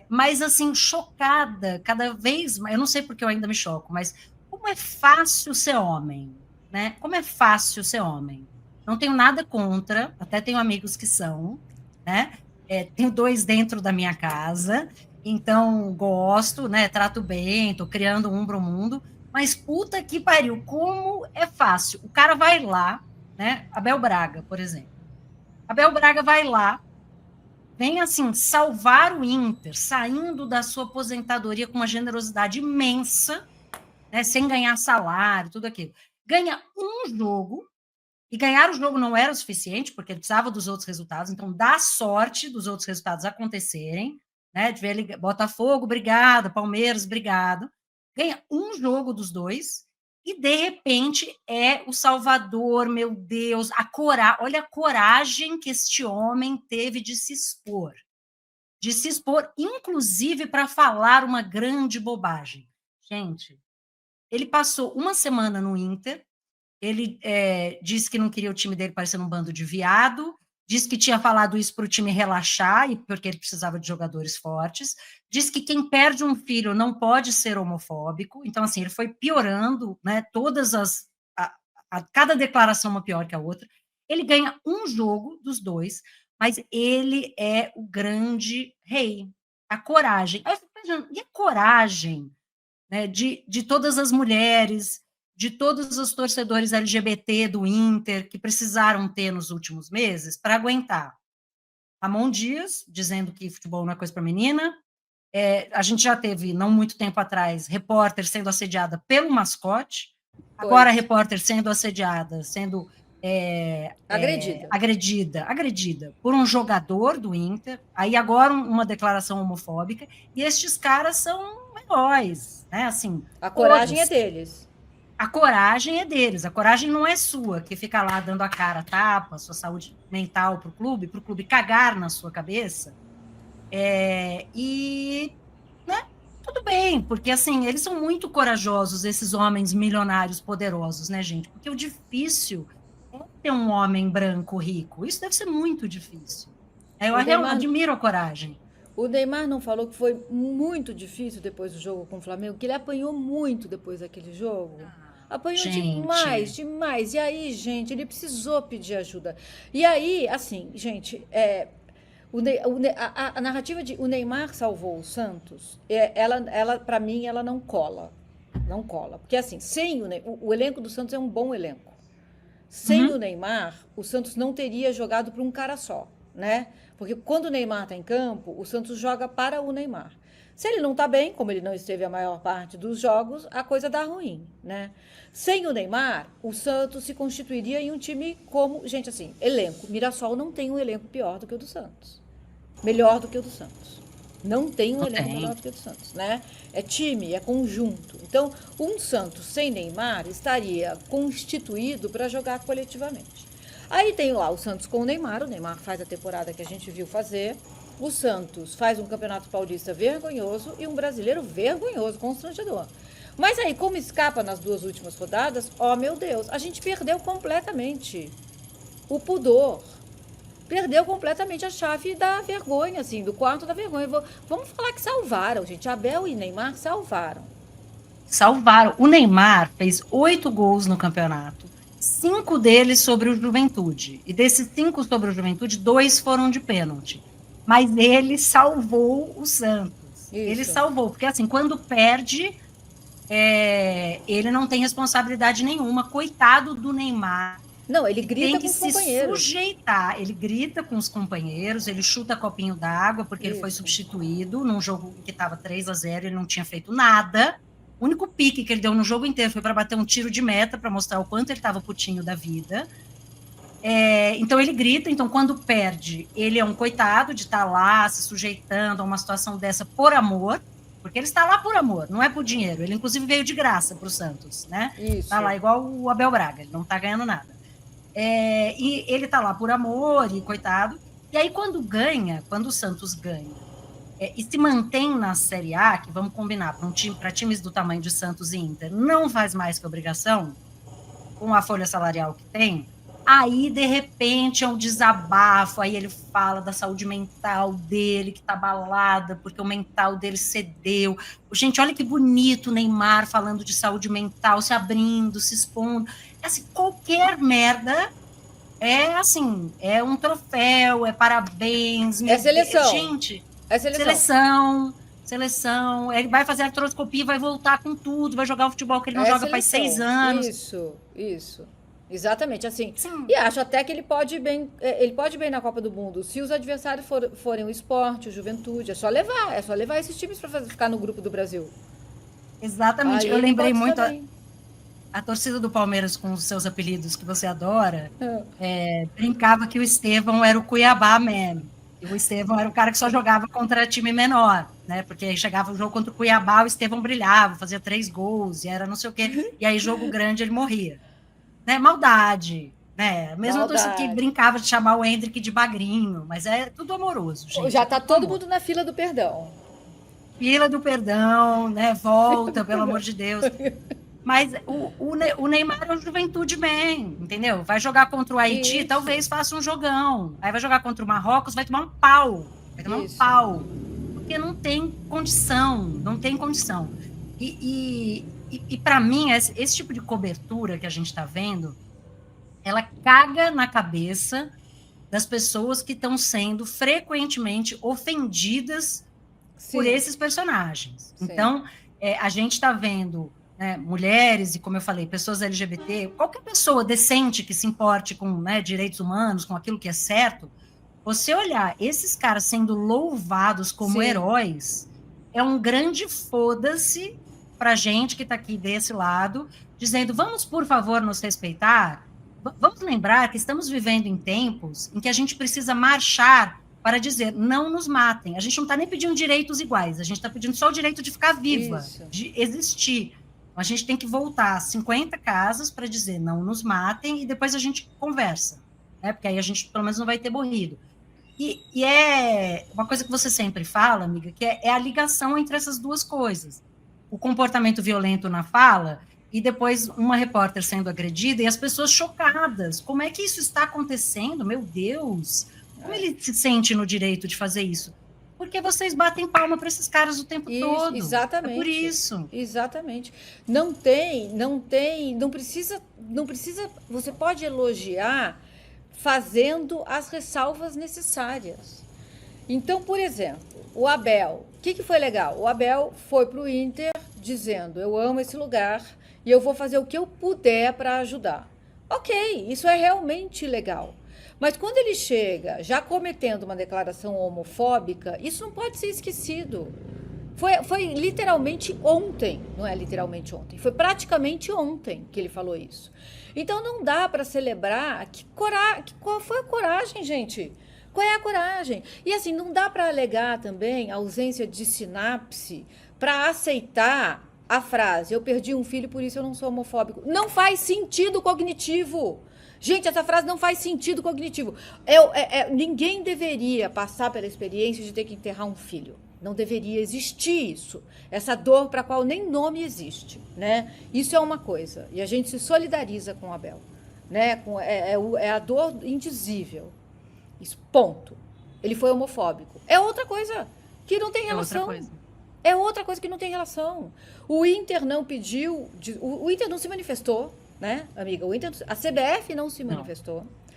Mas, assim, chocada, cada vez mais, eu não sei porque eu ainda me choco, mas como é fácil ser homem, né? Como é fácil ser homem. Não tenho nada contra, até tenho amigos que são, né? Tenho dois dentro da minha casa, então gosto, né? Trato bem, tô criando um para o mundo, mas puta que pariu, como é fácil. O cara vai lá, né? Abel Braga, por exemplo. Abel Braga vai lá, vem assim salvar o Inter, saindo da sua aposentadoria com uma generosidade imensa, né, sem ganhar salário, tudo aquilo. Ganha um jogo, e ganhar o jogo não era o suficiente, porque ele precisava dos outros resultados, então dá sorte dos outros resultados acontecerem, né? De ver ele, Botafogo, obrigado, Palmeiras, obrigado. Ganha um jogo dos dois, e de repente é o salvador, meu Deus, olha a coragem que este homem teve de se expor, inclusive para falar uma grande bobagem. Gente, ele passou uma semana no Inter, ele disse que não queria o time dele parecendo um bando de viado, disse que tinha falado isso para o time relaxar, e porque ele precisava de jogadores fortes, disse que quem perde um filho não pode ser homofóbico, então, assim, ele foi piorando, né, todas cada declaração uma pior que a outra. Ele ganha um jogo dos dois, mas ele é o grande rei. A coragem. Aí eu fico pensando, e a coragem, né, de todas as mulheres, de todos os torcedores LGBT do Inter que precisaram ter nos últimos meses para aguentar? Ramon Dias dizendo que futebol não é coisa para menina. A gente já teve, não muito tempo atrás, repórter sendo assediada pelo mascote, agora Pois. repórter sendo assediada, sendo Agredida. agredida por um jogador do Inter, aí agora uma declaração homofóbica, e estes caras são heróis, né? Assim, A coragem é todos. deles. A coragem é deles, a coragem não é sua, que fica lá dando a cara, tapa, sua saúde mental para o clube cagar na sua cabeça. E, né, tudo bem, porque assim, eles são muito corajosos, esses homens milionários poderosos, né, gente? Porque o difícil é ter um homem branco rico. Isso deve ser muito difícil. O Eu Neymar, admiro a coragem. o Neymar não falou que foi muito difícil depois do jogo com o Flamengo, que ele apanhou muito depois daquele jogo. Apanhou demais, Gente, demais. E aí, gente, ele precisou pedir ajuda. E aí, assim, gente, a narrativa de o Neymar salvou o Santos, ela para mim, ela não cola. Não cola. Porque, assim, sem o elenco do Santos é um bom elenco. Sem o uhum, Neymar, o Santos não teria jogado para um cara só, né? Porque quando o Neymar está em campo, o Santos joga para o Neymar. Se ele não está bem, como ele não esteve a maior parte dos jogos, a coisa dá ruim, né? Sem o Neymar, o Santos se constituiria em um time como, gente, assim, elenco. Mirassol não tem um elenco pior do que o do Santos. Melhor do que o do Santos. Não tem um não elenco melhor tem. do que o do Santos, né? É time, é conjunto. Então, um Santos sem Neymar estaria constituído para jogar coletivamente. Aí tem lá o Santos com o Neymar faz a temporada que a gente viu fazer. O Santos faz um Campeonato Paulista vergonhoso e um brasileiro vergonhoso, constrangedor. Mas aí, como escapa nas duas últimas rodadas, ó meu Deus, a gente perdeu completamente o pudor, perdeu completamente a chave da vergonha, assim, do quarto da vergonha. Vamos falar que salvaram, gente. Abel e Neymar salvaram. Salvaram. O Neymar fez 8 gols no campeonato, 5 deles sobre o Juventude. E desses 5 sobre o Juventude, 2 foram de pênalti. Mas ele salvou o Santos. Ele Isso. salvou, porque assim, quando perde, ele não tem responsabilidade nenhuma. Coitado do Neymar, Não, ele que tem grita que com os se companheiros. sujeitar. Ele grita com os companheiros, ele chuta copinho d'água, porque ele foi Isso. substituído num jogo que estava 3-0, ele não tinha feito nada. O único pique que ele deu no jogo inteiro foi para bater um tiro de meta, para mostrar o quanto ele estava putinho da vida. Então ele grita, então quando perde, ele é um coitado de estar lá se sujeitando a uma situação dessa por amor, porque ele está lá por amor, não é por dinheiro. Ele inclusive veio de graça para o Santos, né? Está Isso. lá igual o Abel Braga, ele não está ganhando nada. E ele está lá por amor, e coitado. E aí, quando o Santos ganha, e se mantém na Série A, que vamos combinar, para times do tamanho de Santos e Inter, não faz mais que obrigação, com a folha salarial que tem, Aí, de repente, é um desabafo, aí ele fala da saúde mental dele, que tá abalada, porque o mental dele cedeu. Gente, olha que bonito o Neymar falando de saúde mental, se abrindo, se expondo. Assim, qualquer merda é assim, é um troféu, é parabéns, É seleção. gente, É seleção. seleção, ele vai fazer artroscopia, vai voltar com tudo, vai jogar o futebol que ele não É joga faz 6 seleção. anos. Isso. Exatamente, assim. Sim, E acho até que ele pode ir bem na Copa do Mundo. Se os adversários forem o esporte, o juventude, é só levar esses times para ficar no grupo do Brasil. exatamente. Aí Eu ele lembrei pode muito também. a torcida do Palmeiras com os seus apelidos que você adora, É. brincava que o Estevão era o Cuiabá Man. E o Estevão era o cara que só jogava contra time menor, né? Porque aí chegava o jogo contra o Cuiabá, o Estevão brilhava, fazia 3 gols, e era não sei o quê. E aí, jogo grande, ele morria. Né? Maldade, né? A mesma torcida que Maldade. brincava de chamar o Hendrick de bagrinho, mas é tudo amoroso, gente. Já É tá tudo com todo amor. mundo na fila do perdão. Fila do perdão, né? Volta, pelo amor de Deus. Mas o Neymar é um juventude bem, entendeu? Vai jogar contra o Haiti, Isso, talvez faça um jogão. Aí vai jogar contra o Marrocos, vai tomar um pau. Vai tomar um isso. pau. Porque não tem condição, não tem condição. E para mim, esse tipo de cobertura que a gente está vendo, ela caga na cabeça das pessoas que estão sendo frequentemente ofendidas por Sim, esses personagens. sim. Então, a gente está vendo, né, mulheres e, como eu falei, pessoas LGBT, qualquer pessoa decente que se importe com, né, direitos humanos, com aquilo que é certo, você olhar esses caras sendo louvados como Sim. heróis, é um grande foda-se para gente que está aqui desse lado, dizendo, vamos, por favor, nos respeitar. Vamos lembrar que estamos vivendo em tempos em que a gente precisa marchar para dizer não nos matem. A gente não está nem pedindo direitos iguais, a gente está pedindo só o direito de ficar viva, Isso. de existir. A gente tem que voltar 50 casas para dizer não nos matem e depois a gente conversa, né? Porque aí a gente pelo menos não vai ter morrido. E é uma coisa que você sempre fala, amiga, que é a ligação entre essas duas coisas. O comportamento violento na fala e depois uma repórter sendo agredida e as pessoas chocadas. Como é que isso está acontecendo? Meu Deus! Como ele se sente no direito de fazer isso? Porque vocês batem palma para esses caras o tempo Isso, todo. É por exatamente. isso. Exatamente. Não precisa, você pode elogiar fazendo as ressalvas necessárias. Então, por exemplo, o Abel, o que foi legal? O Abel foi para o Inter dizendo: eu amo esse lugar e eu vou fazer o que eu puder para ajudar. Ok, isso é realmente legal. Mas quando ele chega já cometendo uma declaração homofóbica, isso não pode ser esquecido. Foi literalmente ontem, não é literalmente ontem, foi praticamente ontem que ele falou isso. Então não dá para celebrar qual foi a coragem, gente? Qual é a coragem? E assim, não dá para alegar também a ausência de sinapse para aceitar a frase: eu perdi um filho, por isso eu não sou homofóbico. Não faz sentido cognitivo. Gente, essa frase não faz sentido cognitivo. Ninguém deveria passar pela experiência de ter que enterrar um filho. Não deveria existir isso. Essa dor para a qual nem nome existe, né? Isso é uma coisa. E a gente se solidariza com o Abel, né? É a dor indizível. Isso, ponto. Ele foi homofóbico. É outra coisa que não tem É outra relação. coisa. É outra coisa que não tem relação. O Inter não pediu, o Inter não se manifestou, né, amiga? A CBF não se manifestou.